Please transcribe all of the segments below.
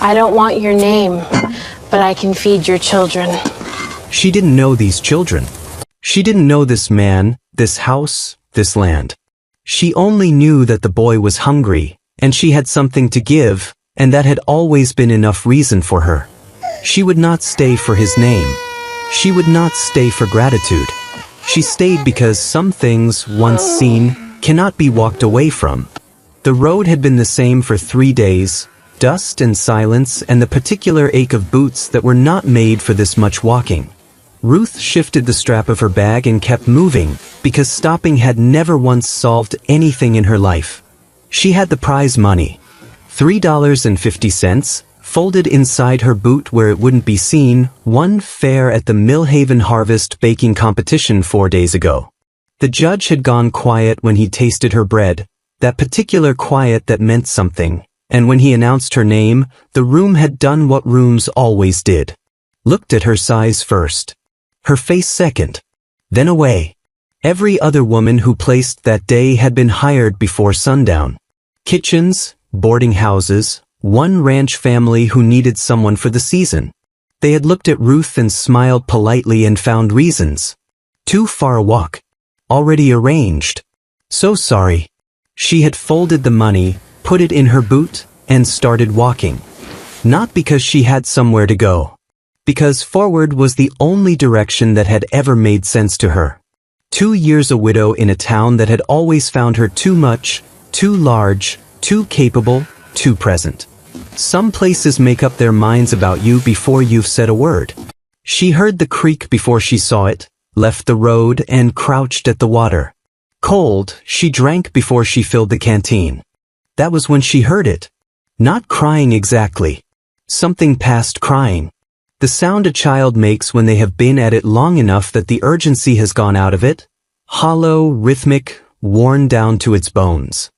I don't want your name, but I can feed your children. She didn't know these children. She didn't know this man, this house, this land. She only knew that the boy was hungry, and she had something to give, and that had always been enough reason for her. She would not stay for his name. She would not stay for gratitude. She stayed because some things, once seen, cannot be walked away from. The road had been the same for 3 days, dust and silence and the particular ache of boots that were not made for this much walking. Ruth shifted the strap of her bag and kept moving, because stopping had never once solved anything in her life. She had the prize money, $3.50, folded inside her boot where it wouldn't be seen, won fair at the Millhaven Harvest baking competition 4 days ago. The judge had gone quiet when he tasted her bread, that particular quiet that meant something, and when he announced her name, the room had done what rooms always did. Looked at her size first. Her face second. Then away. Every other woman who placed that day had been hired before sundown. Kitchens, boarding houses, one ranch family who needed someone for the season. They had looked at Ruth and smiled politely and found reasons. Too far a walk. Already arranged. So sorry. She had folded the money, put it in her boot, and started walking. Not because she had somewhere to go. Because forward was the only direction that had ever made sense to her. 2 years a widow in a town that had always found her too much, too large, too capable, too present. Some places make up their minds about you before you've said a word. She heard the creek before she saw it, left the road and crouched at the water. Cold, she drank before she filled the canteen. That was when she heard it. Not crying exactly. Something past crying. The sound a child makes when they have been at it long enough that the urgency has gone out of it. Hollow, rhythmic, worn down to its bones.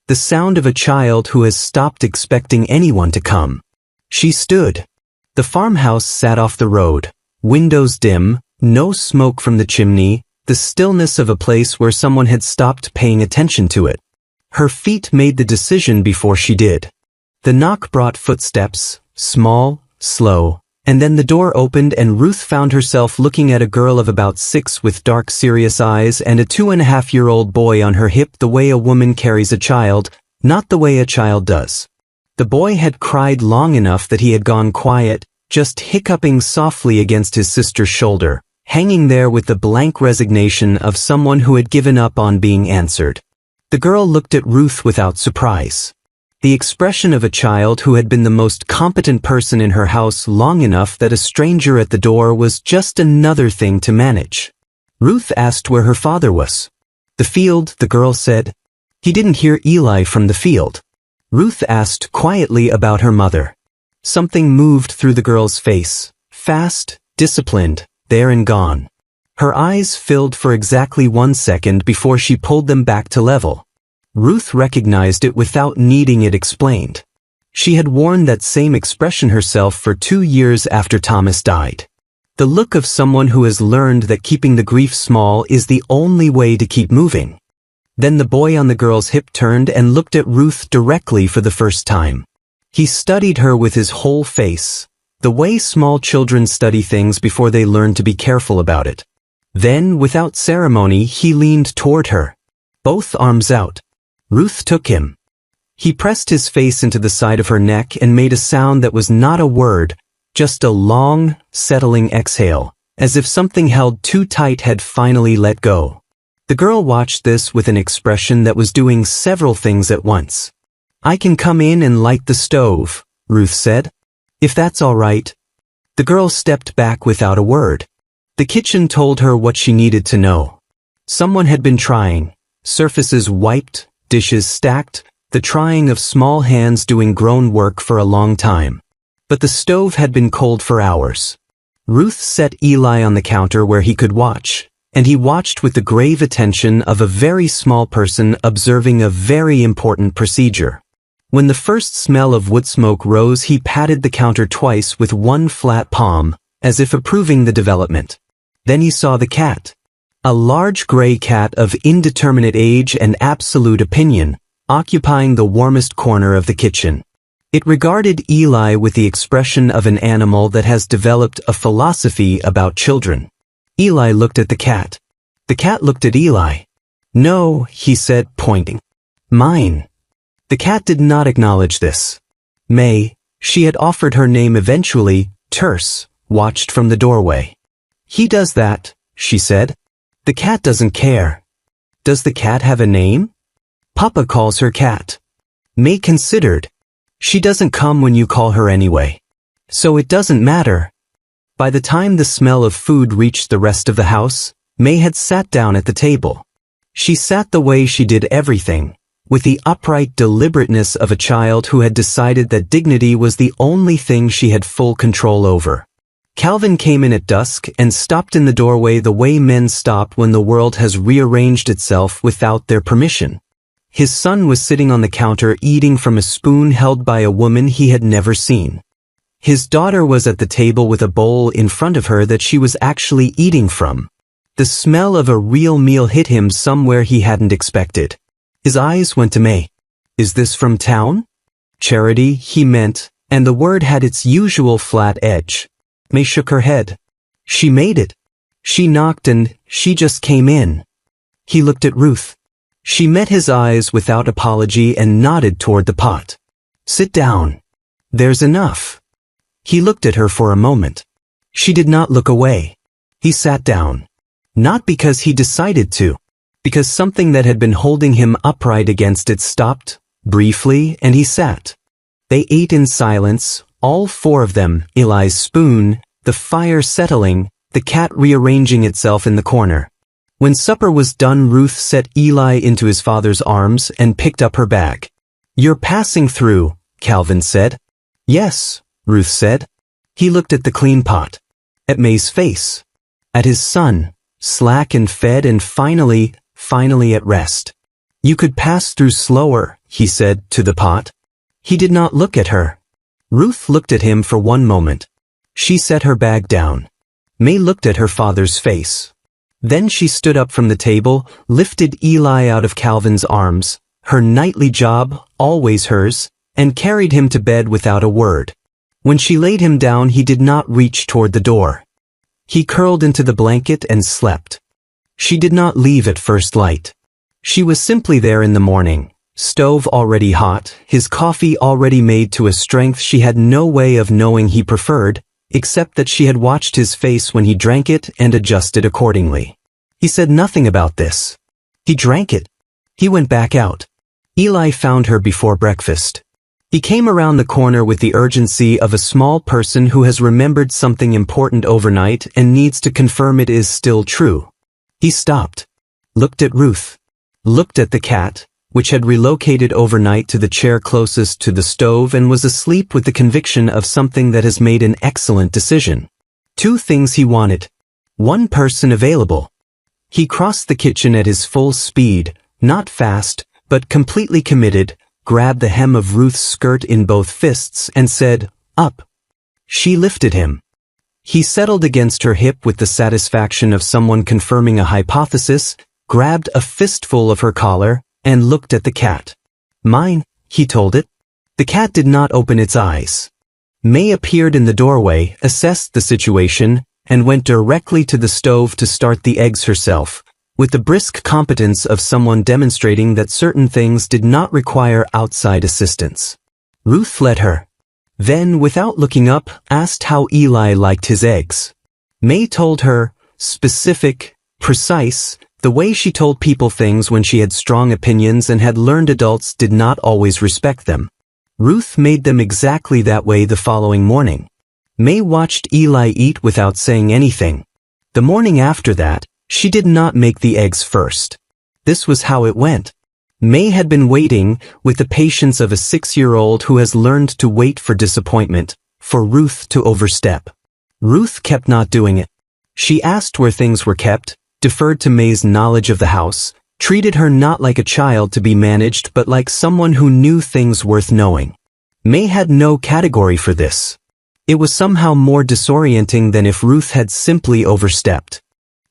The sound of a child who has stopped expecting anyone to come. She stood. The farmhouse sat off the road. Windows dim, no smoke from the chimney, the stillness of a place where someone had stopped paying attention to it. Her feet made the decision before she did. The knock brought footsteps, small, slow. And then the door opened and Ruth found herself looking at a girl of about 6 with dark serious eyes and a 2.5-year-old boy on her hip, the way a woman carries a child, not the way a child does. The boy had cried long enough that he had gone quiet, just hiccuping softly against his sister's shoulder, hanging there with the blank resignation of someone who had given up on being answered. The girl looked at Ruth without surprise. The expression of a child who had been the most competent person in her house long enough that a stranger at the door was just another thing to manage. Ruth asked where her father was. The field, the girl said. He didn't hear Eli from the field. Ruth asked quietly about her mother. Something moved through the girl's face, fast, disciplined, there and gone. Her eyes filled for exactly 1 second before she pulled them back to level. Ruth recognized it without needing it explained. She had worn that same expression herself for 2 years after Thomas died. The look of someone who has learned that keeping the grief small is the only way to keep moving. Then the boy on the girl's hip turned and looked at Ruth directly for the first time. He studied her with his whole face, the way small children study things before they learn to be careful about it. Then, without ceremony, he leaned toward her, both arms out. Ruth took him. He pressed his face into the side of her neck and made a sound that was not a word, just a long, settling exhale, as if something held too tight had finally let go. The girl watched this with an expression that was doing several things at once. "I can come in and light the stove," Ruth said. "If that's all right." The girl stepped back without a word. The kitchen told her what she needed to know. Someone had been trying, surfaces wiped, dishes stacked, the trying of small hands doing grown work for a long time. But the stove had been cold for hours. Ruth set Eli on the counter where he could watch, and he watched with the grave attention of a very small person observing a very important procedure. When the first smell of wood smoke rose, he patted the counter twice with one flat palm, as if approving the development. Then he saw the cat. A large gray cat of indeterminate age and absolute opinion, occupying the warmest corner of the kitchen. It regarded Eli with the expression of an animal that has developed a philosophy about children. Eli looked at the cat. The cat looked at Eli. "No," he said, pointing. "Mine." The cat did not acknowledge this. May, she had offered her name eventually, Terse, watched from the doorway. "He does that," she said. "The cat doesn't care." "Does the cat have a name?" "Papa calls her Cat." May considered. "She doesn't come when you call her anyway. So it doesn't matter." By the time the smell of food reached the rest of the house, May had sat down at the table. She sat the way she did everything, with the upright deliberateness of a child who had decided that dignity was the only thing she had full control over. Calvin came in at dusk and stopped in the doorway the way men stop when the world has rearranged itself without their permission. His son was sitting on the counter eating from a spoon held by a woman he had never seen. His daughter was at the table with a bowl in front of her that she was actually eating from. The smell of a real meal hit him somewhere he hadn't expected. His eyes went to May. "Is this from town?" "Charity," he meant, and the word had its usual flat edge. May shook her head. "She made it. She knocked and she just came in." He looked at Ruth. She met his eyes without apology and nodded toward the pot. "Sit down. There's enough." He looked at her for a moment. She did not look away. He sat down. Not because he decided to, because something that had been holding him upright against it stopped, briefly, and he sat. They ate in silence, all four of them, Eli's spoon, the fire settling, the cat rearranging itself in the corner. When supper was done, Ruth set Eli into his father's arms and picked up her bag. "You're passing through," Calvin said. "Yes," Ruth said. He looked at the clean pot, at May's face, at his son, slack and fed and finally at rest. "You could pass through slower," he said to the pot. He did not look at her. Ruth looked at him for one moment. She set her bag down. May looked at her father's face. Then she stood up from the table, lifted Eli out of Calvin's arms, her nightly job, always hers, and carried him to bed without a word. When she laid him down, he did not reach toward the door. He curled into the blanket and slept. She did not leave at first light. She was simply there in the morning, stove already hot, his coffee already made to a strength she had no way of knowing he preferred, except that she had watched his face when he drank it and adjusted accordingly. He said nothing about this. He drank it. He went back out. Eli found her before breakfast. He came around the corner with the urgency of a small person who has remembered something important overnight and needs to confirm it is still true. He stopped, looked at Ruth, looked at the cat, which had relocated overnight to the chair closest to the stove and was asleep with the conviction of something that has made an excellent decision. Two things he wanted. One person available. He crossed the kitchen at his full speed, not fast, but completely committed, grabbed the hem of Ruth's skirt in both fists and said, "Up." She lifted him. He settled against her hip with the satisfaction of someone confirming a hypothesis, grabbed a fistful of her collar, and looked at the cat. "Mine," he told it. The cat did not open its eyes. May appeared in the doorway, assessed the situation, and went directly to the stove to start the eggs herself, with the brisk competence of someone demonstrating that certain things did not require outside assistance. Ruth let her. Then, without looking up, asked how Eli liked his eggs. May told her, specific, precise, the way she told people things when she had strong opinions and had learned adults did not always respect them. Ruth made them exactly that way the following morning. May watched Eli eat without saying anything. The morning after that, she did not make the eggs first. This was how it went. May had been waiting, with the patience of a 6-year-old who has learned to wait for disappointment, for Ruth to overstep. Ruth kept not doing it. She asked where things were kept, deferred to May's knowledge of the house, treated her not like a child to be managed but like someone who knew things worth knowing. May had no category for this. It was somehow more disorienting than if Ruth had simply overstepped.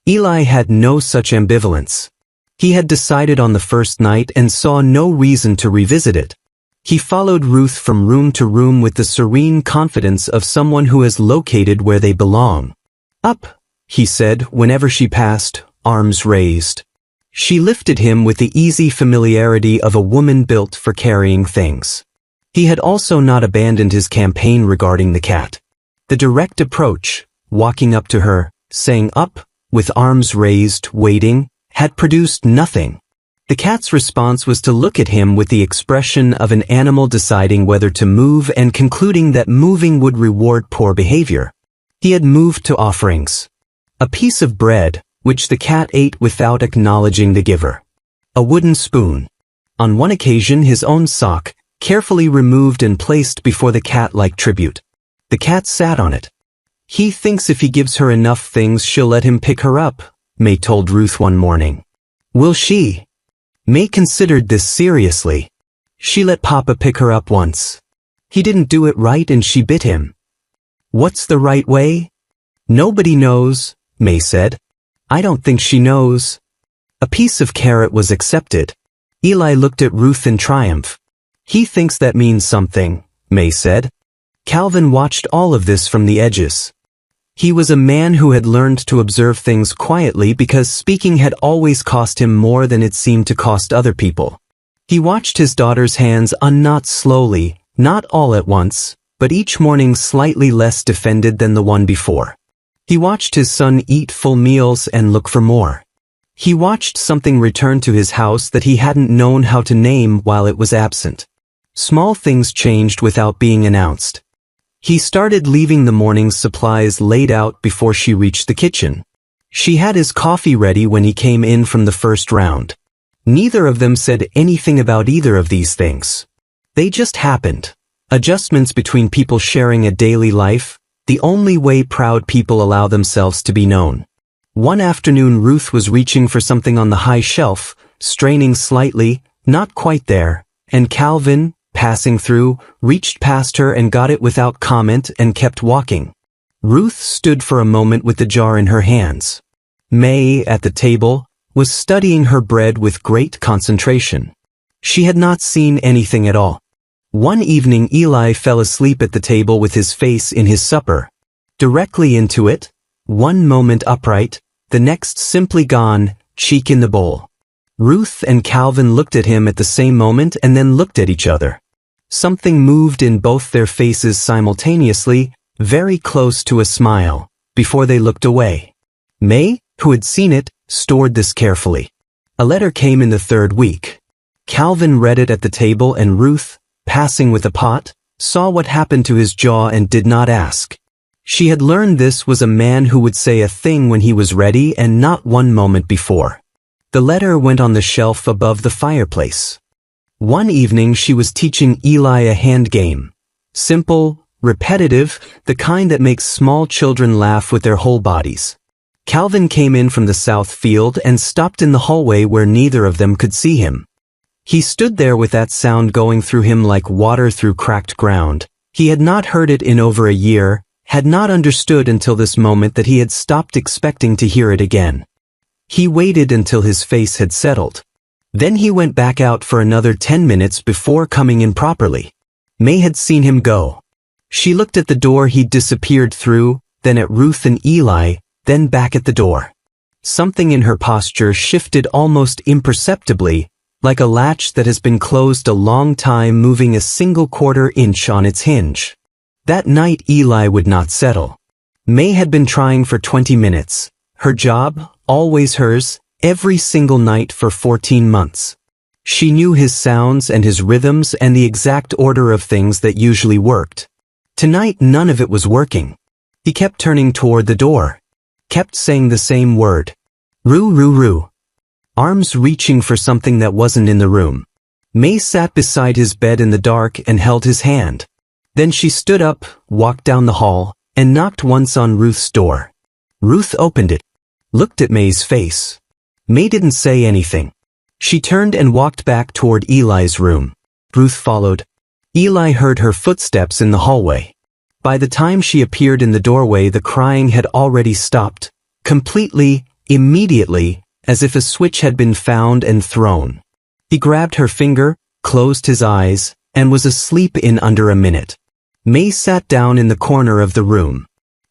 Eli had no such ambivalence. He had decided on the first night and saw no reason to revisit it. He followed Ruth from room to room with the serene confidence of someone who has located where they belong. "Up," he said whenever she passed, arms raised. She lifted him with the easy familiarity of a woman built for carrying things. He had also not abandoned his campaign regarding the cat. The direct approach, walking up to her, saying "up," with arms raised, waiting, had produced nothing. The cat's response was to look at him with the expression of an animal deciding whether to move and concluding that moving would reward poor behavior. He had moved to offerings. A piece of bread, which the cat ate without acknowledging the giver. A wooden spoon. On one occasion his own sock, carefully removed and placed before the cat like tribute. The cat sat on it. "He thinks if he gives her enough things she'll let him pick her up," May told Ruth one morning. "Will she?" May considered this seriously. She let Papa pick her up once. He didn't do it right and she bit him. "What's the right way?" "Nobody knows," May said. "I don't think she knows." A piece of carrot was accepted. Eli looked at Ruth in triumph. "He thinks that means something," May said. Calvin watched all of this from the edges. He was a man who had learned to observe things quietly because speaking had always cost him more than it seemed to cost other people. He watched his daughter's hands unknot slowly, not all at once, but each morning slightly less defended than the one before. He watched his son eat full meals and look for more. He watched something return to his house that he hadn't known how to name while it was absent. Small things changed without being announced. He started leaving the morning's supplies laid out before she reached the kitchen. She had his coffee ready when he came in from the first round. Neither of them said anything about either of these things. They just happened. Adjustments between people sharing a daily life, the only way proud people allow themselves to be known. One afternoon Ruth was reaching for something on the high shelf, straining slightly, not quite there, and Calvin, passing through, reached past her and got it without comment and kept walking. Ruth stood for a moment with the jar in her hands. May, at the table, was studying her bread with great concentration. She had not seen anything at all. One evening Eli fell asleep at the table with his face in his supper. Directly into it, one moment upright, the next simply gone, cheek in the bowl. Ruth and Calvin looked at him at the same moment and then looked at each other. Something moved in both their faces simultaneously, very close to a smile, before they looked away. May, who had seen it, stored this carefully. A letter came in the third week. Calvin read it at the table and Ruth, passing with a pot, saw what happened to his jaw and did not ask. She had learned this was a man who would say a thing when he was ready and not one moment before. The letter went on the shelf above the fireplace. One evening she was teaching Eli a hand game. Simple, repetitive, the kind that makes small children laugh with their whole bodies. Calvin came in from the south field and stopped in the hallway where neither of them could see him. He stood there with that sound going through him like water through cracked ground. He had not heard it in over a year, had not understood until this moment that he had stopped expecting to hear it again. He waited until his face had settled. Then he went back out for another 10 minutes before coming in properly. May had seen him go. She looked at the door he'd disappeared through, then at Ruth and Eli, then back at the door. Something in her posture shifted almost imperceptibly, like a latch that has been closed a long time moving a single quarter inch on its hinge. That night Eli would not settle. May had been trying for 20 minutes. Her job, always hers, every single night for 14 months. She knew his sounds and his rhythms and the exact order of things that usually worked. Tonight none of it was working. He kept turning toward the door. Kept saying the same word. Roo roo roo. Arms reaching for something that wasn't in the room. May sat beside his bed in the dark and held his hand. Then she stood up, walked down the hall, and knocked once on Ruth's door. Ruth opened it. Looked at May's face. May didn't say anything. She turned and walked back toward Eli's room. Ruth followed. Eli heard her footsteps in the hallway. By the time she appeared in the doorway, the crying had already stopped. Completely, immediately, as if a switch had been found and thrown. He grabbed her finger, closed his eyes, and was asleep in under a minute. May sat down in the corner of the room.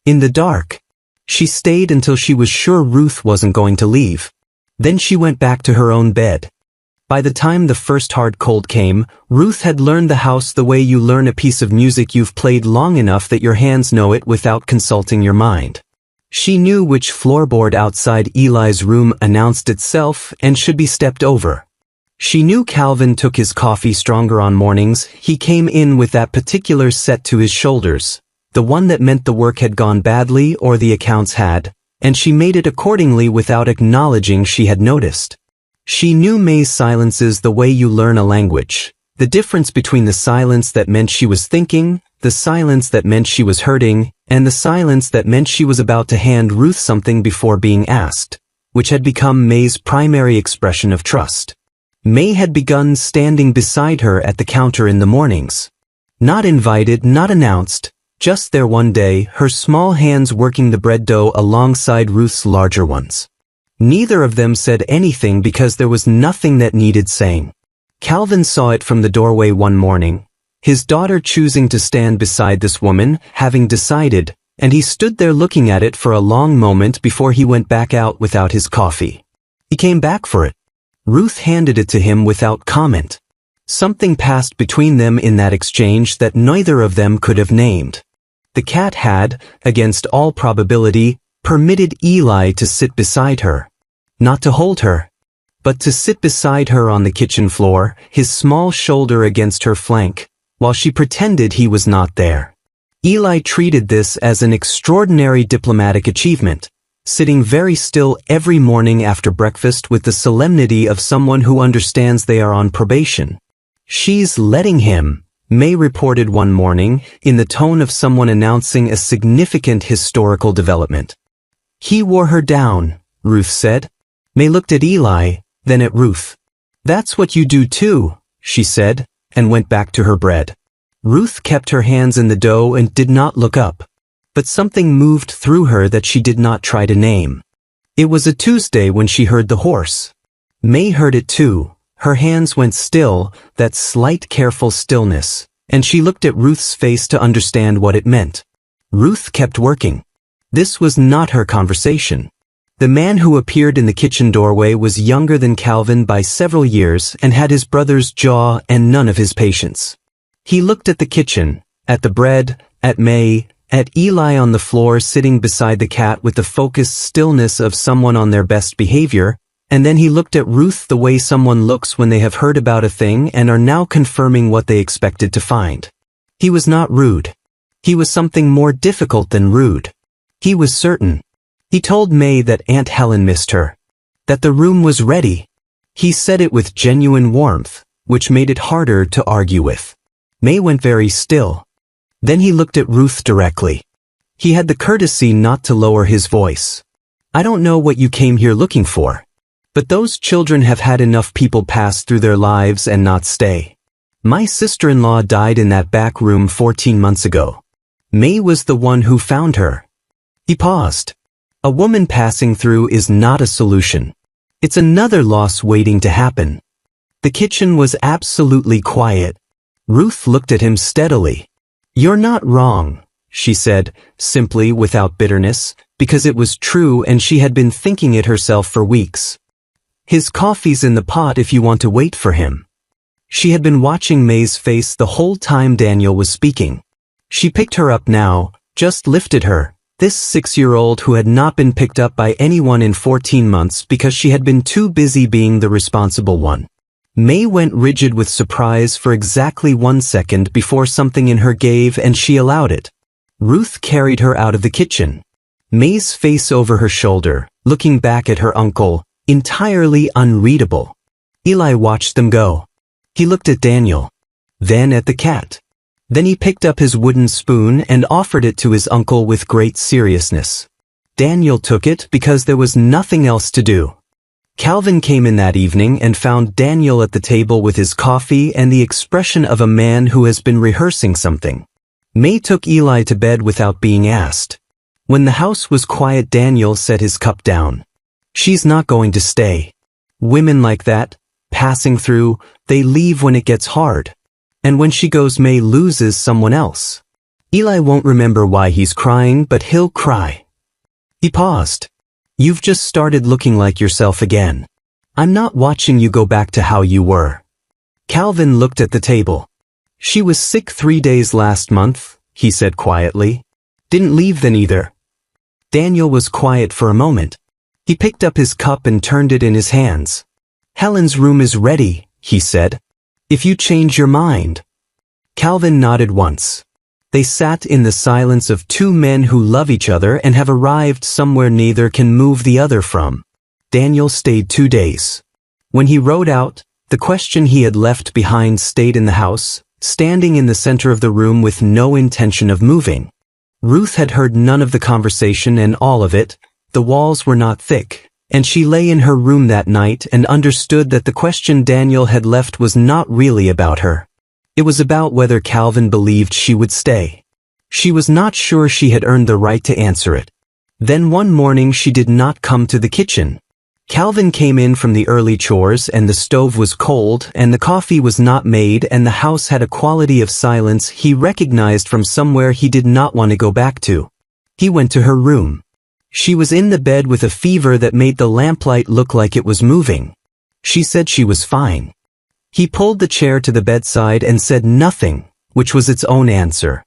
In the dark, she stayed until she was sure Ruth wasn't going to leave. Then she went back to her own bed. By the time the first hard cold came, Ruth had learned the house the way you learn a piece of music you've played long enough that your hands know it without consulting your mind. She knew which floorboard outside Eli's room announced itself and should be stepped over. She knew Calvin took his coffee stronger on mornings. He came in with that particular set to his shoulders, the one that meant the work had gone badly or the accounts had, and she made it accordingly without acknowledging she had noticed. She knew May's silences the way you learn a language, the difference between the silence that meant she was thinking, the silence that meant she was hurting, and the silence that meant she was about to hand Ruth something before being asked, which had become May's primary expression of trust. May had begun standing beside her at the counter in the mornings. Not invited, not announced, just there one day, her small hands working the bread dough alongside Ruth's larger ones. Neither of them said anything because there was nothing that needed saying. Calvin saw it from the doorway one morning, his daughter choosing to stand beside this woman, having decided, and he stood there looking at it for a long moment before he went back out without his coffee. He came back for it. Ruth handed it to him without comment. Something passed between them in that exchange that neither of them could have named. The cat had, against all probability, permitted Eli to sit beside her. Not to hold her, but to sit beside her on the kitchen floor, his small shoulder against her flank, while she pretended he was not there. Eli treated this as an extraordinary diplomatic achievement, sitting very still every morning after breakfast with the solemnity of someone who understands they are on probation. "She's letting him," May reported one morning, in the tone of someone announcing a significant historical development. "He wore her down," Ruth said. May looked at Eli, then at Ruth. "That's what you do too," she said, and went back to her bread. Ruth kept her hands in the dough and did not look up. But something moved through her that she did not try to name. It was a Tuesday when she heard the horse. May heard it too. Her hands went still, that slight careful stillness, and she looked at Ruth's face to understand what it meant. Ruth kept working. This was not her conversation. The man who appeared in the kitchen doorway was younger than Calvin by several years and had his brother's jaw and none of his patience. He looked at the kitchen, at the bread, at May, at Eli on the floor sitting beside the cat with the focused stillness of someone on their best behavior, and then he looked at Ruth the way someone looks when they have heard about a thing and are now confirming what they expected to find. He was not rude. He was something more difficult than rude. He was certain. He told May that Aunt Helen missed her, that the room was ready. He said it with genuine warmth, which made it harder to argue with. May went very still. Then he looked at Ruth directly. He had the courtesy not to lower his voice. "I don't know what you came here looking for. But those children have had enough people pass through their lives and not stay. My sister-in-law died in that back room 14 months ago. May was the one who found her." He paused. A woman passing through is not a solution. It's another loss waiting to happen. The kitchen was absolutely quiet. Ruth looked at him steadily. "You're not wrong," she said, simply without bitterness, because it was true and she had been thinking it herself for weeks. "His coffee's in the pot if you want to wait for him." She had been watching May's face the whole time Daniel was speaking. She picked her up now, just lifted her, this 6-year-old who had not been picked up by anyone in 14 months because she had been too busy being the responsible one. May went rigid with surprise for exactly 1 second before something in her gave and she allowed it. Ruth carried her out of the kitchen. May's face over her shoulder, looking back at her uncle, entirely unreadable. Eli watched them go. He looked at Daniel. Then at the cat. Then he picked up his wooden spoon and offered it to his uncle with great seriousness. Daniel took it because there was nothing else to do. Calvin came in that evening and found Daniel at the table with his coffee and the expression of a man who has been rehearsing something. May took Eli to bed without being asked. When the house was quiet, Daniel set his cup down. "She's not going to stay. Women like that, passing through, they leave when it gets hard." And when she goes, May loses someone else. Eli won't remember why he's crying, but he'll cry. He paused. You've just started looking like yourself again. I'm not watching you go back to how you were. Calvin looked at the table. She was sick 3 days last month, he said quietly. Didn't leave then either. Daniel was quiet for a moment. He picked up his cup and turned it in his hands. Helen's room is ready, he said. If you change your mind. Calvin nodded once. They sat in the silence of two men who love each other and have arrived somewhere neither can move the other from. Daniel stayed 2 days. When he rode out, the question he had left behind stayed in the house, standing in the center of the room with no intention of moving. Ruth had heard none of the conversation and all of it. The walls were not thick, and she lay in her room that night and understood that the question Daniel had left was not really about her. It was about whether Calvin believed she would stay. She was not sure she had earned the right to answer it. Then one morning she did not come to the kitchen. Calvin came in from the early chores and the stove was cold and the coffee was not made and the house had a quality of silence he recognized from somewhere he did not want to go back to. He went to her room. She was in the bed with a fever that made the lamplight look like it was moving. She said she was fine. He pulled the chair to the bedside and said nothing, which was its own answer.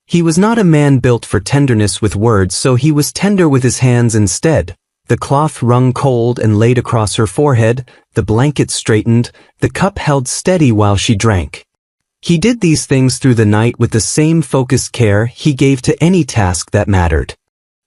He was not a man built for tenderness with words, so he was tender with his hands instead. The cloth wrung cold and laid across her forehead, the blanket straightened, the cup held steady while she drank. He did these things through the night with the same focused care he gave to any task that mattered.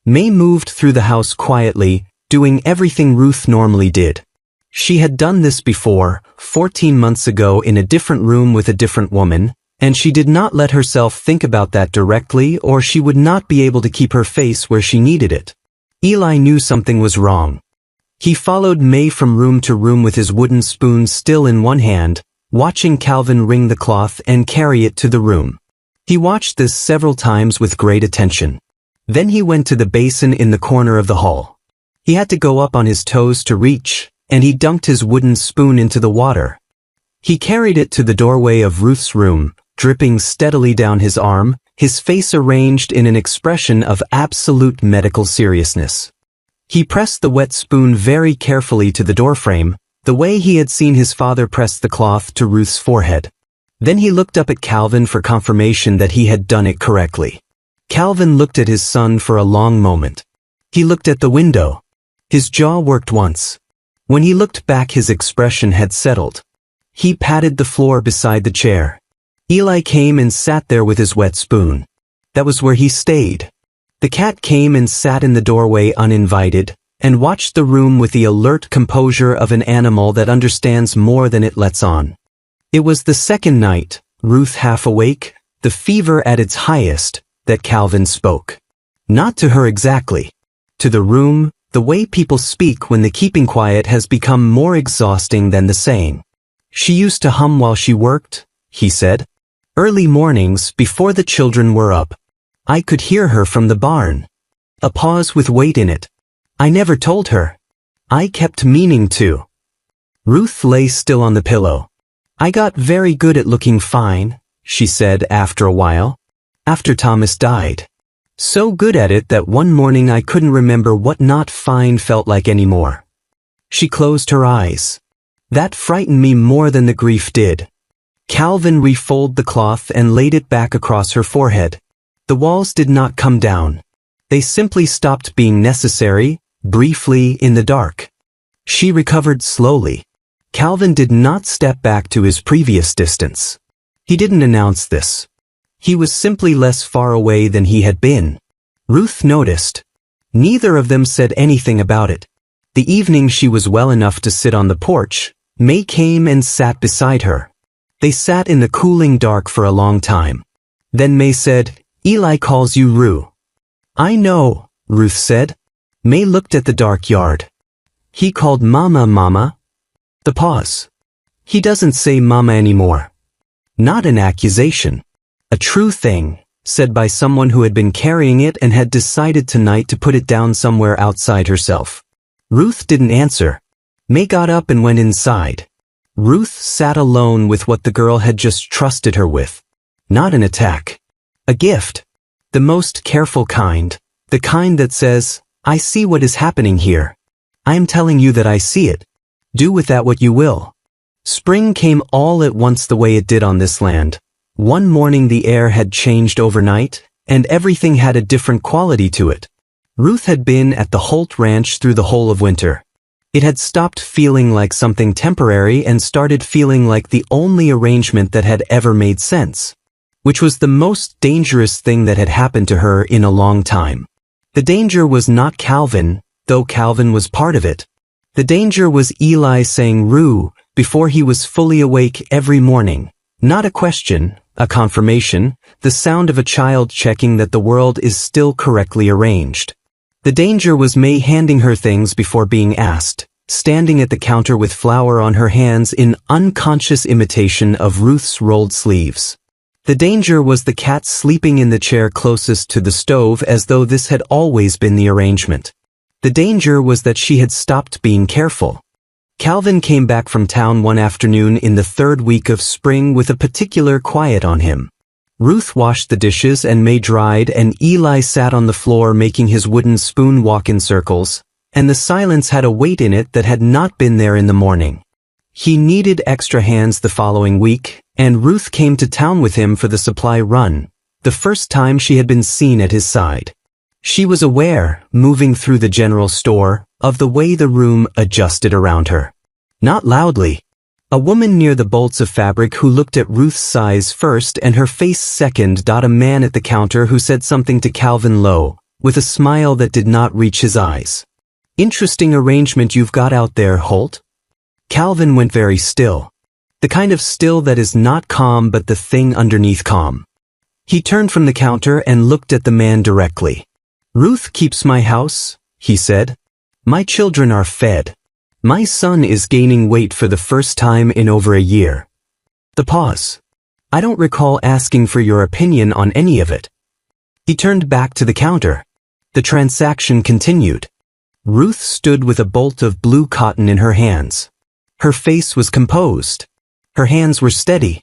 May moved through the house quietly, doing everything Ruth normally did. She had done this before, 14 months ago in a different room with a different woman, and she did not let herself think about that directly or she would not be able to keep her face where she needed it. Eli knew something was wrong. He followed May from room to room with his wooden spoon still in one hand, watching Calvin wring the cloth and carry it to the room. He watched this several times with great attention. Then he went to the basin in the corner of the hall. He had to go up on his toes to reach, and he dunked his wooden spoon into the water. He carried it to the doorway of Ruth's room, dripping steadily down his arm, his face arranged in an expression of absolute medical seriousness. He pressed the wet spoon very carefully to the doorframe, the way he had seen his father press the cloth to Ruth's forehead. Then he looked up at Calvin for confirmation that he had done it correctly. Calvin looked at his son for a long moment. He looked at the window. His jaw worked once. When he looked back, his expression had settled. He patted the floor beside the chair. Eli came and sat there with his wet spoon. That was where he stayed. The cat came and sat in the doorway uninvited, and watched the room with the alert composure of an animal that understands more than it lets on. It was the second night, Ruth half awake, the fever at its highest, that Calvin spoke. Not to her exactly. To the room, the way people speak when the keeping quiet has become more exhausting than the saying. She used to hum while she worked, he said. Early mornings, before the children were up. I could hear her from the barn. A pause with weight in it. I never told her. I kept meaning to. Ruth lay still on the pillow. I got very good at looking fine, she said after a while. After Thomas died. So good at it that one morning I couldn't remember what not fine felt like anymore. She closed her eyes. That frightened me more than the grief did. Calvin refolded the cloth and laid it back across her forehead. The walls did not come down. They simply stopped being necessary, briefly in the dark. She recovered slowly. Calvin did not step back to his previous distance. He didn't announce this. He was simply less far away than he had been. Ruth noticed. Neither of them said anything about it. The evening she was well enough to sit on the porch, May came and sat beside her. They sat in the cooling dark for a long time. Then May said, Eli calls you Rue. I know, Ruth said. May looked at the dark yard. He called Mama Mama. The pause. He doesn't say Mama anymore. Not an accusation. A true thing, said by someone who had been carrying it and had decided tonight to put it down somewhere outside herself. Ruth didn't answer. May got up and went inside. Ruth sat alone with what the girl had just trusted her with. Not an attack. A gift. The most careful kind. The kind that says, I see what is happening here. I am telling you that I see it. Do with that what you will. Spring came all at once the way it did on this land. One morning the air had changed overnight, and everything had a different quality to it. Ruth had been at the Holt Ranch through the whole of winter. It had stopped feeling like something temporary and started feeling like the only arrangement that had ever made sense, which was the most dangerous thing that had happened to her in a long time. The danger was not Calvin, though Calvin was part of it. The danger was Eli saying "Rue" before he was fully awake every morning. Not a question, a confirmation, the sound of a child checking that the world is still correctly arranged. The danger was May handing her things before being asked, standing at the counter with flour on her hands in unconscious imitation of Ruth's rolled sleeves. The danger was the cat sleeping in the chair closest to the stove as though this had always been the arrangement. The danger was that she had stopped being careful. Calvin came back from town one afternoon in the third week of spring with a particular quiet on him. Ruth washed the dishes and May dried, and Eli sat on the floor making his wooden spoon walk in circles, and the silence had a weight in it that had not been there in the morning. He needed extra hands the following week, and Ruth came to town with him for the supply run, the first time she had been seen at his side. She was aware, moving through the general store, of the way the room adjusted around her. Not loudly. A woman near the bolts of fabric who looked at Ruth's size first and her face second. A man at the counter who said something to Calvin low, with a smile that did not reach his eyes. Interesting arrangement you've got out there, Holt. Calvin went very still. The kind of still that is not calm but the thing underneath calm. He turned from the counter and looked at the man directly. Ruth keeps my house, he said. My children are fed. My son is gaining weight for the first time in over a year. The pause. I don't recall asking for your opinion on any of it. He turned back to the counter. The transaction continued. Ruth stood with a bolt of blue cotton in her hands. Her face was composed. Her hands were steady.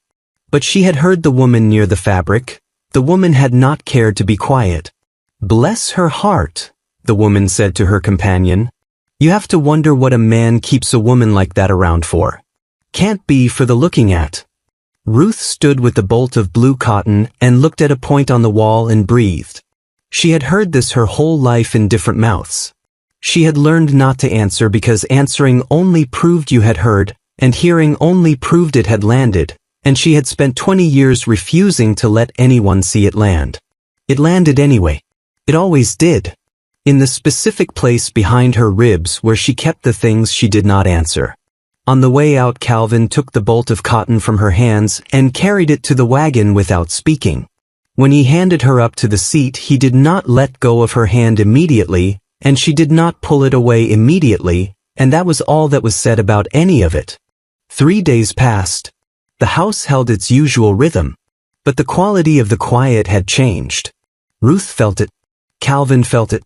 But she had heard the woman near the fabric. The woman had not cared to be quiet. Bless her heart, the woman said to her companion. You have to wonder what a man keeps a woman like that around for. Can't be for the looking at. Ruth stood with the bolt of blue cotton and looked at a point on the wall and breathed. She had heard this her whole life in different mouths. She had learned not to answer because answering only proved you had heard, and hearing only proved it had landed, and she had spent 20 years refusing to let anyone see it land. It landed anyway. It always did. In the specific place behind her ribs where she kept the things she did not answer. On the way out, Calvin took the bolt of cotton from her hands and carried it to the wagon without speaking. When he handed her up to the seat, he did not let go of her hand immediately, and she did not pull it away immediately, and that was all that was said about any of it. 3 days passed. The house held its usual rhythm, but the quality of the quiet had changed. Ruth felt it. Calvin felt it.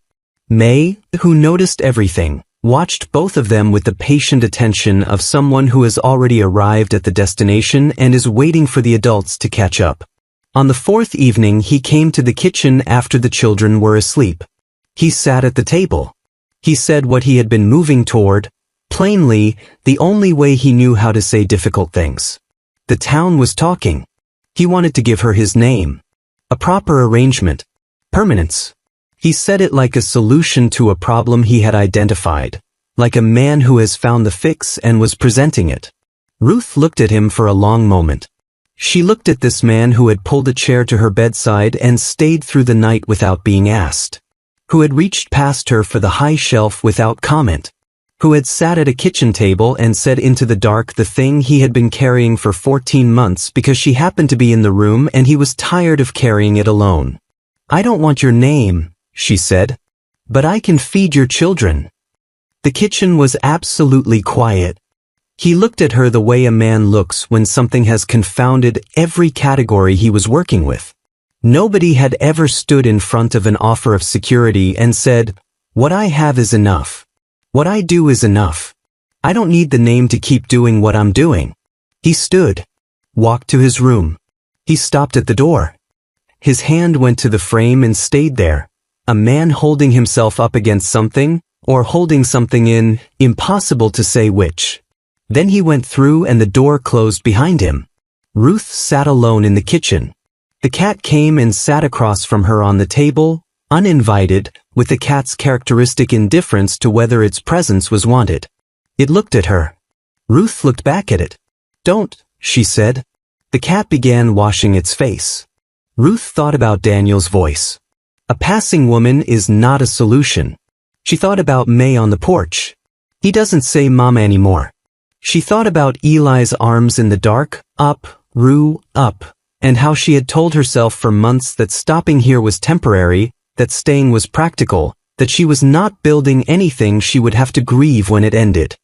May, who noticed everything, watched both of them with the patient attention of someone who has already arrived at the destination and is waiting for the adults to catch up. On the fourth evening, he came to the kitchen after the children were asleep. He sat at the table. He said what he had been moving toward, plainly, the only way he knew how to say difficult things. The town was talking. He wanted to give her his name. A proper arrangement. Permanence. He said it like a solution to a problem he had identified, like a man who has found the fix and was presenting it. Ruth looked at him for a long moment. She looked at this man who had pulled a chair to her bedside and stayed through the night without being asked, who had reached past her for the high shelf without comment, who had sat at a kitchen table and said into the dark the thing he had been carrying for 14 months because she happened to be in the room and he was tired of carrying it alone. I don't want your name, she said, but I can feed your children. The kitchen was absolutely quiet. He looked at her the way a man looks when something has confounded every category he was working with. Nobody had ever stood in front of an offer of security and said, what I have is enough. What I do is enough. I don't need the name to keep doing what I'm doing. He stood, walked to his room. He stopped at the door. His hand went to the frame and stayed there. A man holding himself up against something, or holding something in, impossible to say which. Then he went through and the door closed behind him. Ruth sat alone in the kitchen. The cat came and sat across from her on the table, uninvited, with the cat's characteristic indifference to whether its presence was wanted. It looked at her. Ruth looked back at it. "Don't," she said. The cat began washing its face. Ruth thought about Daniel's voice. A passing woman is not a solution. She thought about May on the porch. He doesn't say mama anymore. She thought about Eli's arms in the dark, up, Rue, up, and how she had told herself for months that stopping here was temporary, that staying was practical, that she was not building anything she would have to grieve when it ended.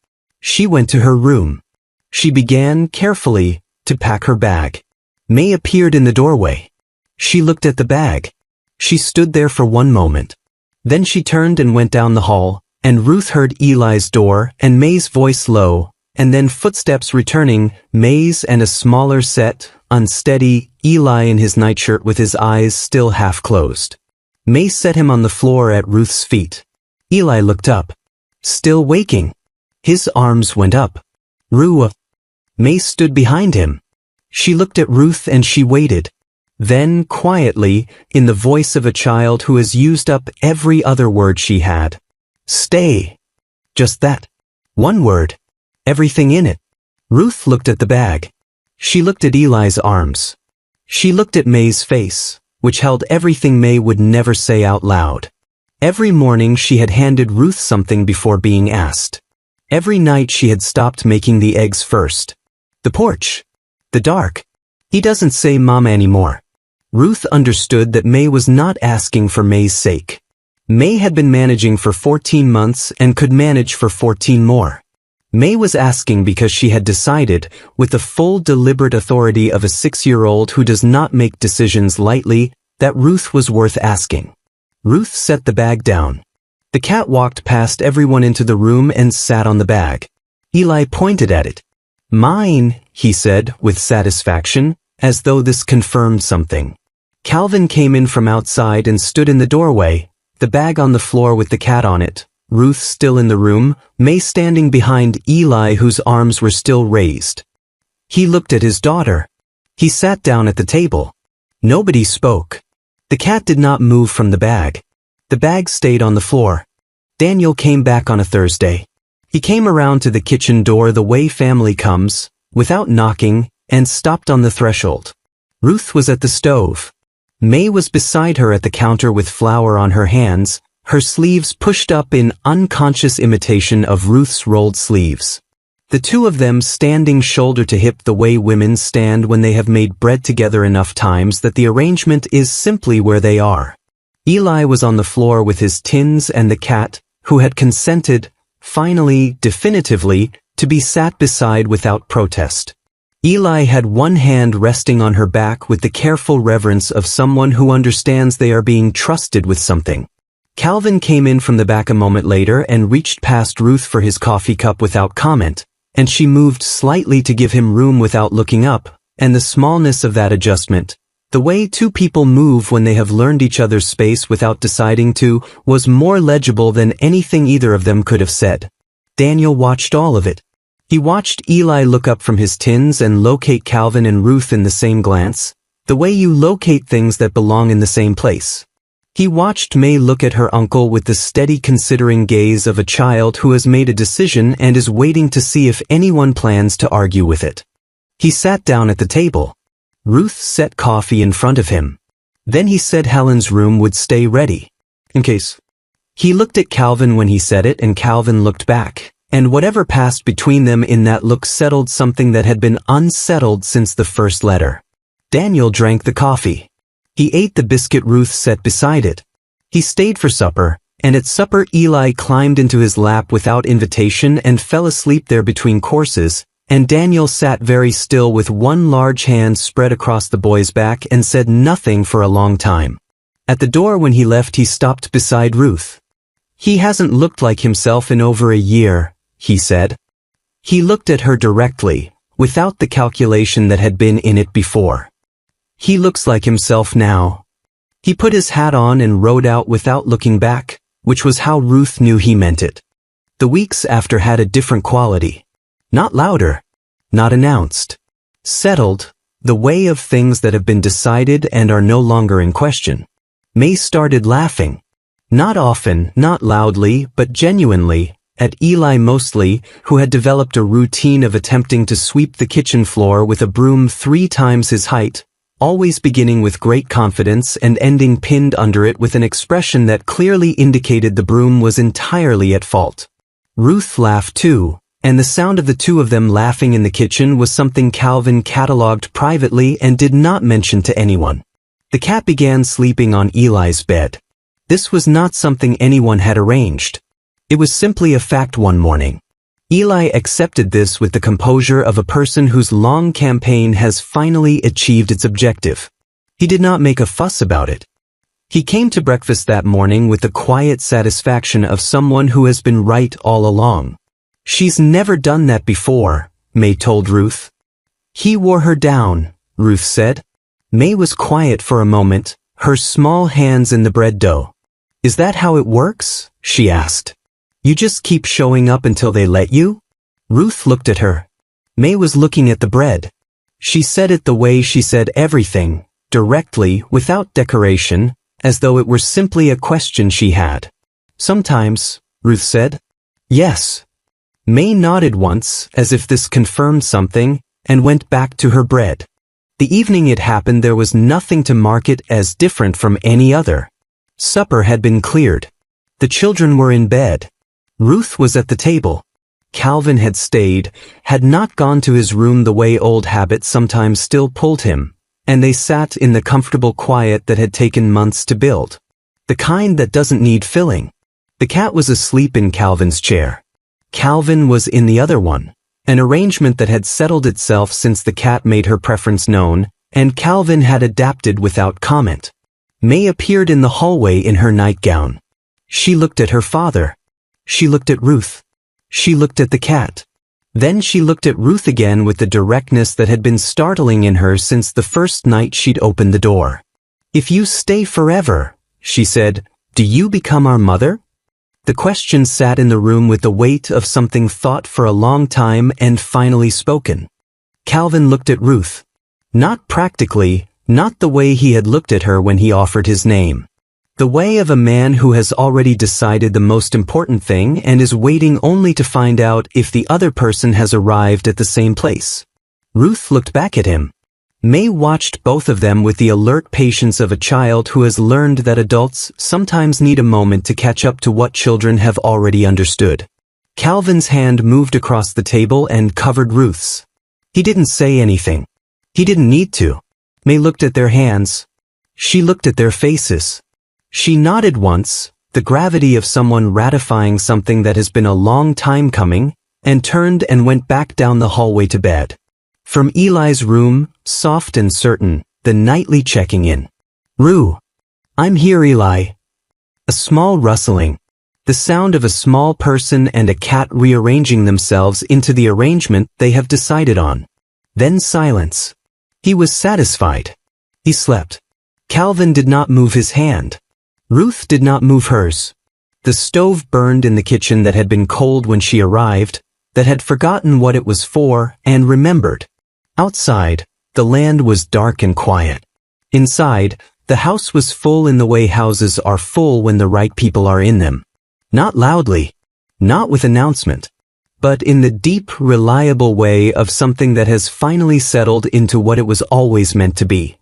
She went to her room. She began, carefully, to pack her bag. May appeared in the doorway. She looked at the bag. She stood there for one moment. Then she turned and went down the hall, and Ruth heard Eli's door and May's voice low, and then footsteps returning, May's and a smaller set, unsteady, Eli in his nightshirt with his eyes still half closed. May set him on the floor at Ruth's feet. Eli looked up. Still waking. His arms went up. Rue. May stood behind him. She looked at Ruth and she waited. Then, quietly, in the voice of a child who has used up every other word she had. Stay. Just that. One word. Everything in it. Ruth looked at the bag. She looked at Eli's arms. She looked at May's face, which held everything May would never say out loud. Every morning she had handed Ruth something before being asked. Every night she had stopped making the eggs first. The porch. The dark. He doesn't say mama anymore. Ruth understood that May was not asking for May's sake. May had been managing for 14 months and could manage for 14 more. May was asking because she had decided, with the full deliberate authority of a 6-year-old who does not make decisions lightly, that Ruth was worth asking. Ruth set the bag down. The cat walked past everyone into the room and sat on the bag. Eli pointed at it. Mine, he said, with satisfaction, as though this confirmed something. Calvin came in from outside and stood in the doorway, the bag on the floor with the cat on it, Ruth still in the room, May standing behind Eli whose arms were still raised. He looked at his daughter. He sat down at the table. Nobody spoke. The cat did not move from the bag. The bag stayed on the floor. Daniel came back on a Thursday. He came around to the kitchen door the way family comes, without knocking, and stopped on the threshold. Ruth was at the stove. May was beside her at the counter with flour on her hands, her sleeves pushed up in unconscious imitation of Ruth's rolled sleeves. The two of them standing shoulder to hip the way women stand when they have made bread together enough times that the arrangement is simply where they are. Eli was on the floor with his tins and the cat, who had consented, finally, definitively, to be sat beside without protest. Eli had one hand resting on her back with the careful reverence of someone who understands they are being trusted with something. Calvin came in from the back a moment later and reached past Ruth for his coffee cup without comment, and she moved slightly to give him room without looking up, and the smallness of that adjustment, the way two people move when they have learned each other's space without deciding to, was more legible than anything either of them could have said. Daniel watched all of it. He watched Eli look up from his tins and locate Calvin and Ruth in the same glance, the way you locate things that belong in the same place. He watched May look at her uncle with the steady considering gaze of a child who has made a decision and is waiting to see if anyone plans to argue with it. He sat down at the table. Ruth set coffee in front of him. Then he said Helen's room would stay ready. In case. He looked at Calvin when he said it and Calvin looked back. And whatever passed between them in that look settled something that had been unsettled since the first letter. Daniel drank the coffee. He ate the biscuit Ruth set beside it. He stayed for supper, and at supper Eli climbed into his lap without invitation and fell asleep there between courses, and Daniel sat very still with one large hand spread across the boy's back and said nothing for a long time. At the door when he left he stopped beside Ruth. He hasn't looked like himself in over a year, he said. He looked at her directly, without the calculation that had been in it before. He looks like himself now. He put his hat on and rode out without looking back, which was how Ruth knew he meant it. The weeks after had a different quality. Not louder. Not announced. Settled, the way of things that have been decided and are no longer in question. May started laughing. Not often, not loudly, but genuinely, at Eli mostly, who had developed a routine of attempting to sweep the kitchen floor with a broom 3 times his height, always beginning with great confidence and ending pinned under it with an expression that clearly indicated the broom was entirely at fault. Ruth laughed too, and the sound of the two of them laughing in the kitchen was something Calvin catalogued privately and did not mention to anyone. The cat began sleeping on Eli's bed. This was not something anyone had arranged. It was simply a fact one morning. Eli accepted this with the composure of a person whose long campaign has finally achieved its objective. He did not make a fuss about it. He came to breakfast that morning with the quiet satisfaction of someone who has been right all along. She's never done that before, May told Ruth. He wore her down, Ruth said. May was quiet for a moment, her small hands in the bread dough. Is that how it works? She asked. You just keep showing up until they let you? Ruth looked at her. May was looking at the bread. She said it the way she said everything, directly, without decoration, as though it were simply a question she had. Sometimes, Ruth said. Yes. May nodded once, as if this confirmed something, and went back to her bread. The evening it happened there was nothing to mark it as different from any other. Supper had been cleared. The children were in bed. Ruth was at the table. Calvin had stayed, had not gone to his room the way old habit sometimes still pulled him, and they sat in the comfortable quiet that had taken months to build. The kind that doesn't need filling. The cat was asleep in Calvin's chair. Calvin was in the other one, an arrangement that had settled itself since the cat made her preference known, and Calvin had adapted without comment. May appeared in the hallway in her nightgown. She looked at her father. She looked at Ruth. She looked at the cat. Then she looked at Ruth again with the directness that had been startling in her since the first night she'd opened the door. If you stay forever, she said, do you become our mother? The question sat in the room with the weight of something thought for a long time and finally spoken. Calvin looked at Ruth. Not practically, not the way he had looked at her when he offered his name. The way of a man who has already decided the most important thing and is waiting only to find out if the other person has arrived at the same place. Ruth looked back at him. May watched both of them with the alert patience of a child who has learned that adults sometimes need a moment to catch up to what children have already understood. Calvin's hand moved across the table and covered Ruth's. He didn't say anything. He didn't need to. May looked at their hands. She looked at their faces. She nodded once, the gravity of someone ratifying something that has been a long time coming, and turned and went back down the hallway to bed. From Eli's room, soft and certain, the nightly checking in. Rue. I'm here, Eli. A small rustling. The sound of a small person and a cat rearranging themselves into the arrangement they have decided on. Then silence. He was satisfied. He slept. Calvin did not move his hand. Ruth did not move hers. The stove burned in the kitchen that had been cold when she arrived, that had forgotten what it was for and remembered. Outside, the land was dark and quiet. Inside, the house was full in the way houses are full when the right people are in them. Not loudly, not with announcement, but in the deep, reliable way of something that has finally settled into what it was always meant to be.